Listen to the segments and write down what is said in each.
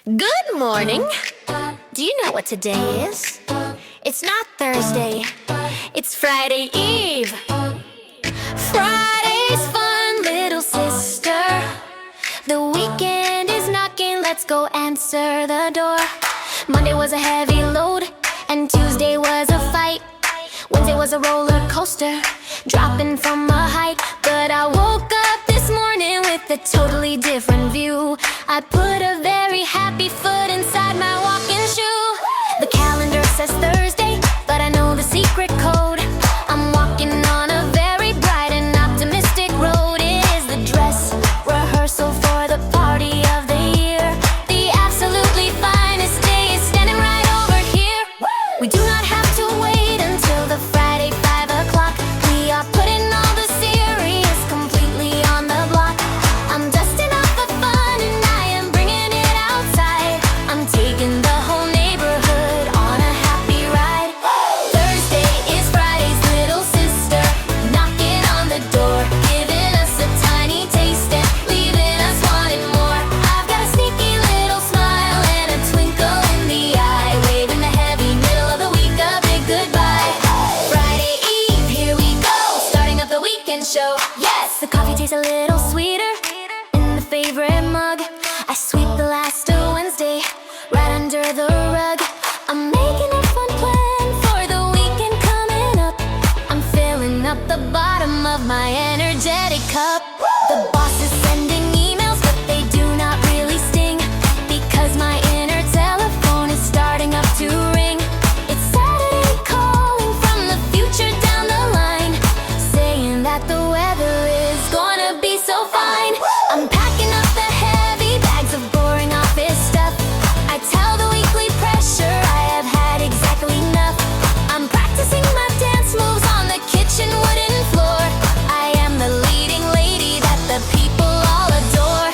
Good morning. Do you know what today is? It's not Thursday, it's Friday Eve. Friday's fun, little sister. The weekend is knocking, let's go answer the door. Monday was a heavy load, and Tuesday was a fight. Wednesday was a roller coaster, dropping from a height. But I woke up this morning with a totally different view. I put a very happy foot inside my walking shoe. The calendar says Thursday, but I know the secret code. I'm walking on a very bright and optimistic road. It is the dress rehearsal for the party of the year. The absolutely finest day is standing right over here. We do not have to wait until the Friday 5 o'clock. We are putting all the serious completely on the block. I'm dusting off the fun and I am bringing it outside. I'm taking the whole neighborhood on a happy ride. Thursday is Friday's little sister, knocking on the door, giving us a tiny taste and leaving us wanting more. I've got a sneaky little smile and a twinkle in the eye, waving the heavy middle of the week a big goodbye. Friday Eve, here we go, starting up the weekend show. Yes, the coffee tastes a little sweeter in the favorite mug. I sweep the last of Wednesday right under the rug. I'm making a fun plan for the weekend coming up. I'm filling up the bottom of my energetic cup. The boss is sending emails, but they do not really sting, because my inner telephone is starting up to ring. It's Saturday calling from the future down the line, saying that the weather is gonna be so fine. I'm packing up the heavy bags of boring office stuff. I tell the weekly pressure I have had exactly enough. I'm practicing my dance moves on the kitchen wooden floor. I am the leading lady that the people all adore.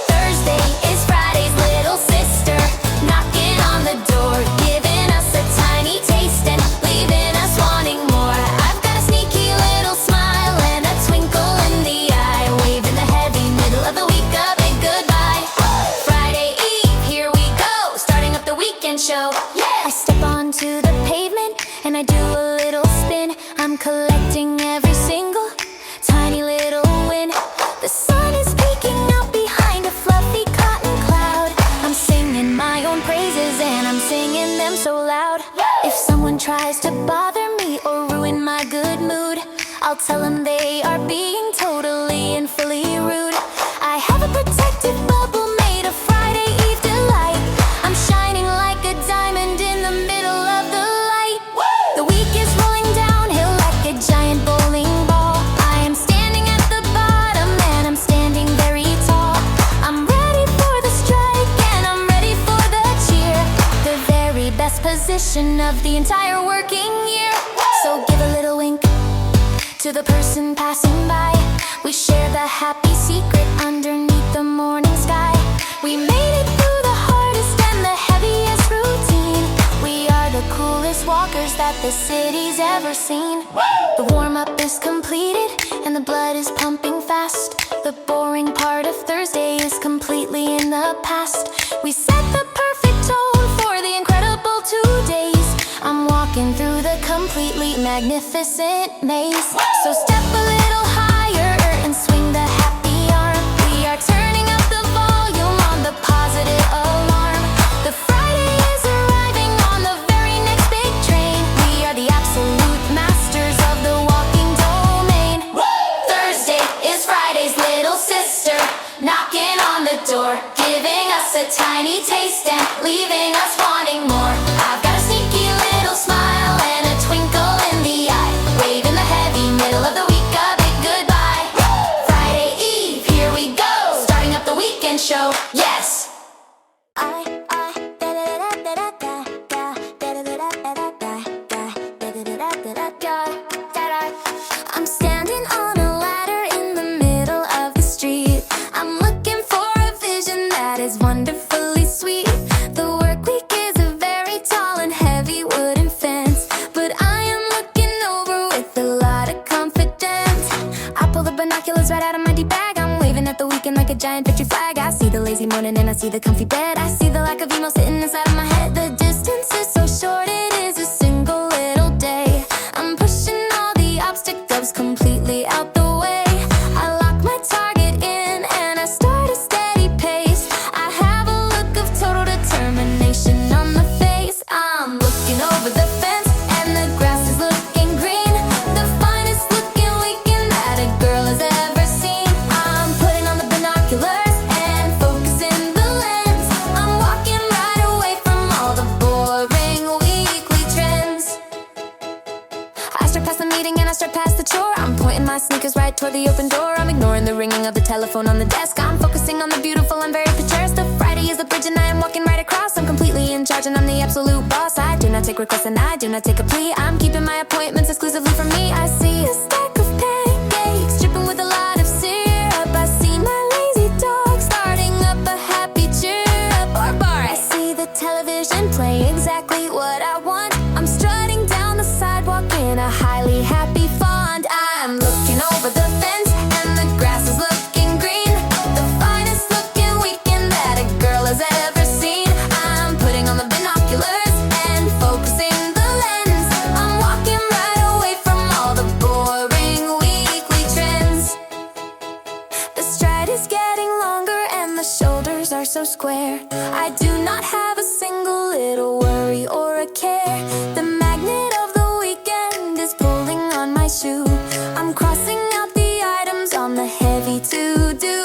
Thursday is Friday's little sister, knocking on the door, giving us a tiny taste and leaving us wanting more. I've got a sneaky little smile and a twinkle in the eye, waving the heavy middle of the week a big goodbye. Friday Eve, here we go, starting up the weekend show. I step onto the pavement and I do a little spin. I'm collecting every single tiny little win. The sun is peeking out behind a fluffy cotton cloud. I'm singing my own praises and I'm singing them so loud. If someone tries to bother me or ruin my good mood, I'll tell them they are being totally and fully rude. I have a protective bubble made of Friday Eve delight. I'm shining like a diamond in the middle of the light. The week is rolling downhill like a giant bowling ball. I am standing at the bottom and I'm standing very tall. I'm ready for the strike and I'm ready for the cheer, the very best position of the entire working year. So give a little wink to the person passing by. We share the happy secret underneath the morning sky. We made it through the hardest and the heaviest routine. We are the coolest walkers that the city's ever seen. The warm-up is completed and the blood is pumping fast. The boring part of Thursday is completely in the past. We set the perfect tone for the incredible 2 days. I'm walking through the completely magnificent maze. So step a little higher and swing the happy arm. We are turning up the volume on the positive alarm. The Friday is arriving on the very next big train. We are the absolute masters of the walking domain. Thursday is Friday's little sister, knocking on the door, giving us a tiny taste and leaving us wanting more. I've got a sneaky little smile and a twinkle in the eye, waving the heavy middle of the week a big goodbye. Friday Eve, here we go, starting up the weekend show. Yes! I'm standing on a ladder in the middle of the street. I'm looking for a vision that is wonderfully sweet. The work week is coffee morning and I see the comfy bed. I see the lack of email sitting inside of my head. The distance is so short, it is a single little day. I'm pushing all the obstacles completely out the way. I lock my target in and I start a steady pace. I have a look of total determination on the face. I'm looking over the fence and the grass is looking green. The finest looking weekend that a girl has ever seen. I'm putting on the binoculars and focusing the lens. I'm walking right away from all the boring weekly trends. I start past the meeting and I start past the chore. I'm pointing my sneakers right toward the open door. I'm ignoring the ringing of the telephone on the desk. I'm focusing on the beautiful, I'm very picturesque. The Friday is the bridge and I am walking right across. I'm completely in charge and I'm the absolute boss. I do not take requests and I do not take a plea. I'm keeping my appointments exclusively for me. I see a stack of pancakes dripping with a lot of syrup. I see my lazy dog starting up a happy chirp. Or bar, I see the television play exactly what I want. I'm strutting down the sidewalk in a highly happy font. I'm looking over the fence and the grass is looking green. The finest looking weekend that a girl has ever seen. I'm putting on the binoculars and focusing the lens. I'm walking right away from all the boring weekly trends. The stride is getting longer and the shoulders are so square. I do not have a single little worry or a care. The magnet of the weekend is pulling on my shoe. I'm crossing out the items on the heavy to-do.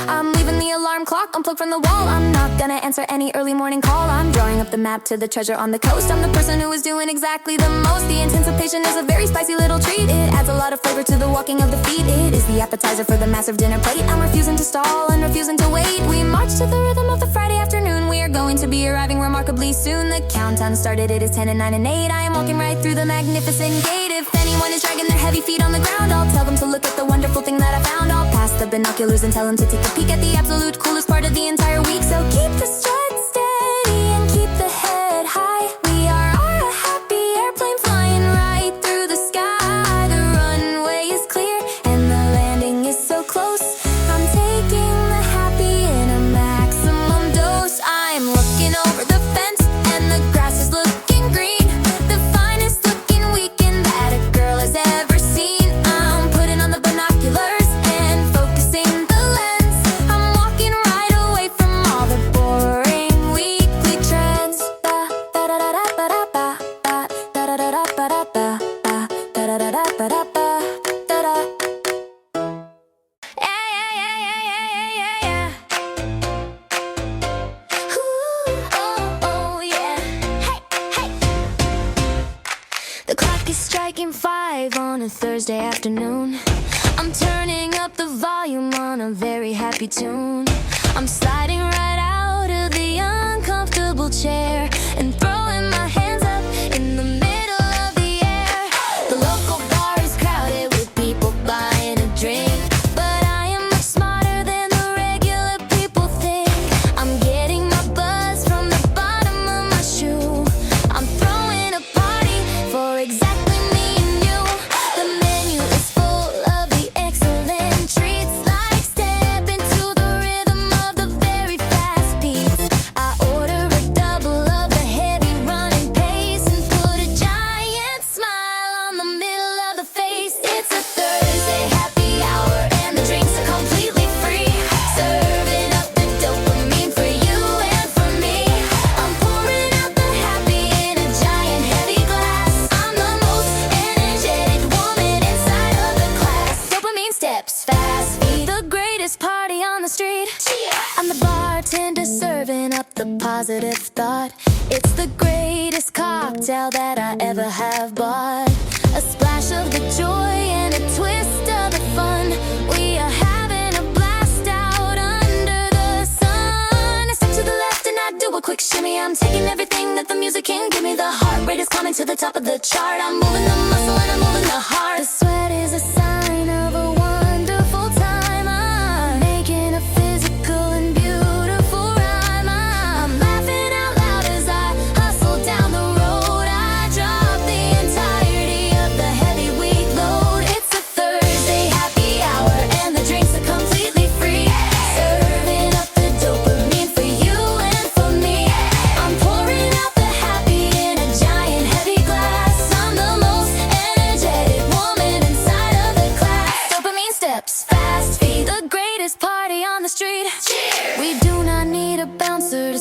I'm leaving the alarm clock unplugged from the wall. I'm not gonna answer any early morning call. I'm drawing up the map to the treasure on the coast. I'm the person who is doing exactly the most. The anticipation is a very spicy little treat. It adds a lot of flavor to the walking of the feet. It is the appetizer for the massive dinner plate. I'm refusing to stall and refusing to wait. We march to the rhythm of the Friday afternoon. We are going to be arriving remarkably soon. The countdown started, it is 10 and 9 and 8. I am walking right through the magnificent gate. If anyone is dragging their heavy feet on the ground, I'll tell them to look at the wonderful thing that I found. I'll pass the binoculars and tell them to take a peek at the absolute coolest part of the entire week. So keep the stride steady and keep the head high. We are a happy airplane flying right through the sky. The runway is clear and the landing is so close. I'm taking the happy in a maximum dose. I'm looking over the fence and the grass is looking green. The finest looking weekend that a girl has ever seen. I'm putting on the binoculars and focusing the lens. I'm walking right away from all the boring weekly trends. The clock is striking 5 on a Thursday afternoon. I'm turning up the volume on a very happy tune. I'm sliding right out of the uncomfortable chair and throwing my hands up in the middle of the air. The local bar is crowded with people buying a drink, but I am much smarter than the regular people think. I'm getting my buzz from the bottom of my shoe. I'm throwing a party for exactly me and you. The menu is full of the excellent treats, like step into the rhythm of the very fast beats. I order a double of the heavy running pace and put a giant smile on the middle of the face. It's a Thursday happy hour and the drinks are completely free. Serving up the dopamine for you and for me. I'm pouring out the happy in a giant heavy glass. I'm the most energetic woman inside of the class. Dopamine steps fast, feet, the greatest party on the street. I'm the bartender serving up the positive thought. It's the greatest cocktail that I ever have bought. A splash of the joy and a twist of the fun. We are having a blast out under the sun. I step to the left and I do a quick shimmy. I'm taking everything that the music can give me. The heart rate is climbing to the top of the chart. I'm moving the muscle and I'm moving the heart. The sweat is a sign of a wonderful time. I'm making a physical and beautiful rhyme. I'm laughing out loud as I hustle down the road. I drop the entirety of the heavy week load. It's a Thursday happy hour and the drinks are completely free. Serving up the dopamine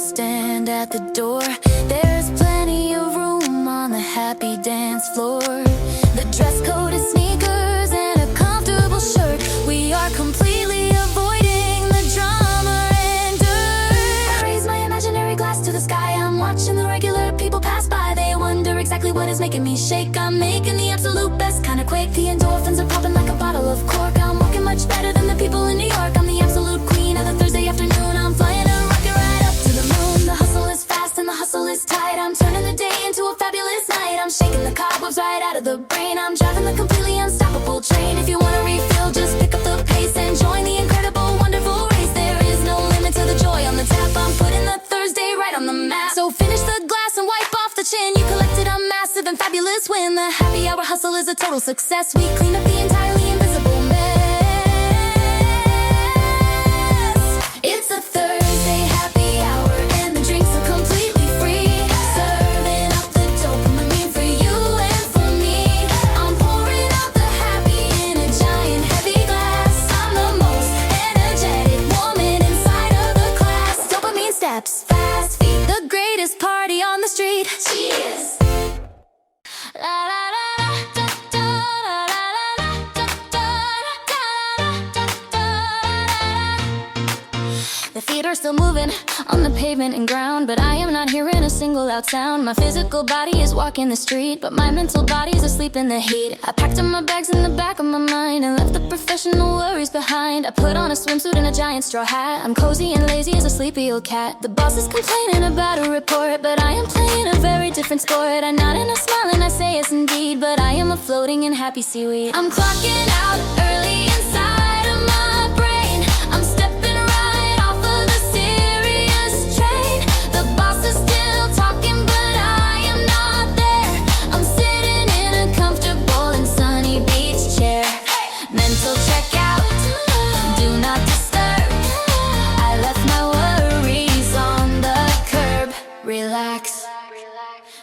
stand at the door. There's plenty of room on the happy dance floor. The dress code is sneakers and a comfortable shirt. We are completely avoiding the drama and dirt. I raise my imaginary glass to the sky. I'm watching the regular people pass by. They wonder exactly what is making me shake. I'm making the absolute best kind of quake. The endorphins are popping like a bottle of cork. I'm walking much better than the people in New York. I'm the absolute queen of the Thursday afternoon. I'm flying a rocket right up to the moon. The hustle is fast and the hustle is tight. I'm turning the day into a fabulous night. I'm shaking the cobwebs right out of the brain. I'm driving the completely unstoppable train. If you want to refill, just pick up the pace and join the incredible, wonderful race. There is no limit to the joy on the tap. I'm putting the Thursday right on the map. So finish the glass and wipe off the chin. You collected a massive and fabulous win. The happy hour hustle is a total success. We clean up the entirely invisible mess. It's a Thursday happy hour and the drinks are completely free. Serving up the dopamine for you and for me. I'm pouring out the happy in a giant heavy glass. I'm the most energetic woman inside of the class. Dopamine steps, fast feet, the greatest party on the street. Cheers! The feet are still moving on the pavement and ground, but I am not hearing a single loud sound. My physical body is walking the street, but my mental body's asleep in the heat. I packed up my bags in the back of my mind and left the professional worries behind. I put on a swimsuit and a giant straw hat. I'm cozy and lazy as a sleepy old cat. The boss is complaining about a report, but I am playing a very different sport. I nod and I smile and I say yes indeed, but I am a floating in happy seaweed. I'm clocking out early inside of my brain. I'm stepping right off of the serious train. The boss is still talking, but I am not there. I'm sitting in a comfortable and sunny beach chair. Mental check out, do not disturb. I left my worries on the curb. Relax.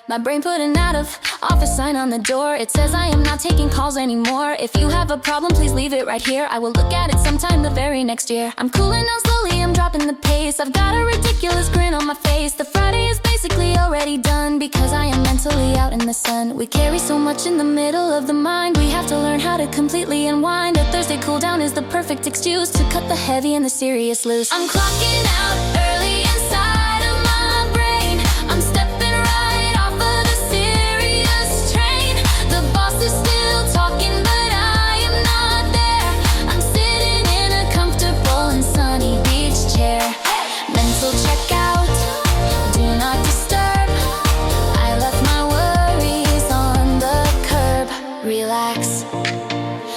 My brain put an out of office sign on the door. It says I am not taking calls anymore. If you have a problem, please leave it right here. I will look at it sometime the very next year. I'm cooling down slowly, I'm dropping the pace. I've got a ridiculous grin on my face. The Friday is basically already done because I am mentally out in the sun. We carry so much in the middle of the mind. We have to learn how to completely unwind. A Thursday cool down is the perfect excuse to cut the heavy and the serious loose. I'm clocking out early inside of my brain. I'm stepping right off of the serious train. The boss is still talking, but I am not there. I'm sitting in a comfortable and sunny beach chair. Mental check out, do not disturb. I left my worries on the curb. Relax.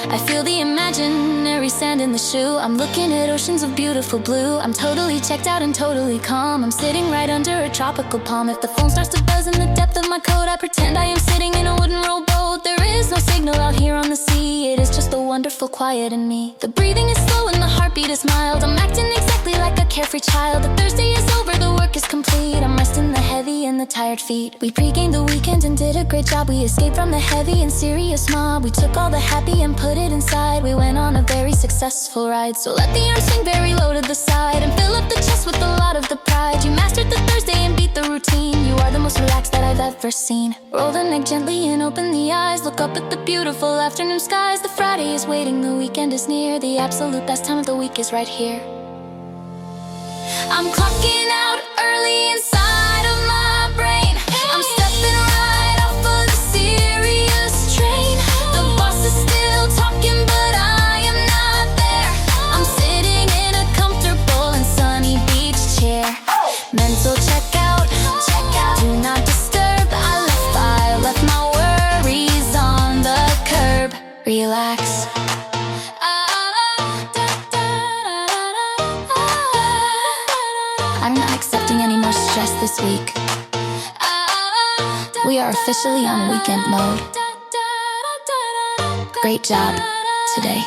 I feel the imaginary sand in the shoe. I'm looking at oceans of beautiful blue. I'm totally checked out and totally calm. I'm sitting right under a tropical palm. If the phone starts to buzz in the depth of my coat, I pretend I am sitting in a wooden rowboat. There is no signal out here on the sea. It is just the wonderful quiet in me. The breathing is slow and the heartbeat is mild. I'm acting exactly like a carefree child. The Thursday is over, the work is complete. I'm resting the heavy and the tired feet. We pre-gamed the weekend and did a great job. We escaped from the heavy and serious mob. We took all the happy and put it inside. We went on a very successful ride. So let the arms swing very low to the side and fill up the chest with a lot of the pride. You mastered the Thursday and beat the routine. You are the most relaxed that I've ever seen. Roll the neck gently and open the eyes. Look up at the beautiful afternoon skies. The Friday is waiting, the weekend is near. The absolute best time of the week is right here. I'm clocking out early inside of my brain. I'm stepping right off of the serious train. The boss is still talking, but I am not there. I'm sitting in a comfortable and sunny beach chair. Mental check out, do not disturb. I left my worries on the curb. Relax. I'm not accepting any more stress this week. We are officially on weekend mode. Great job today.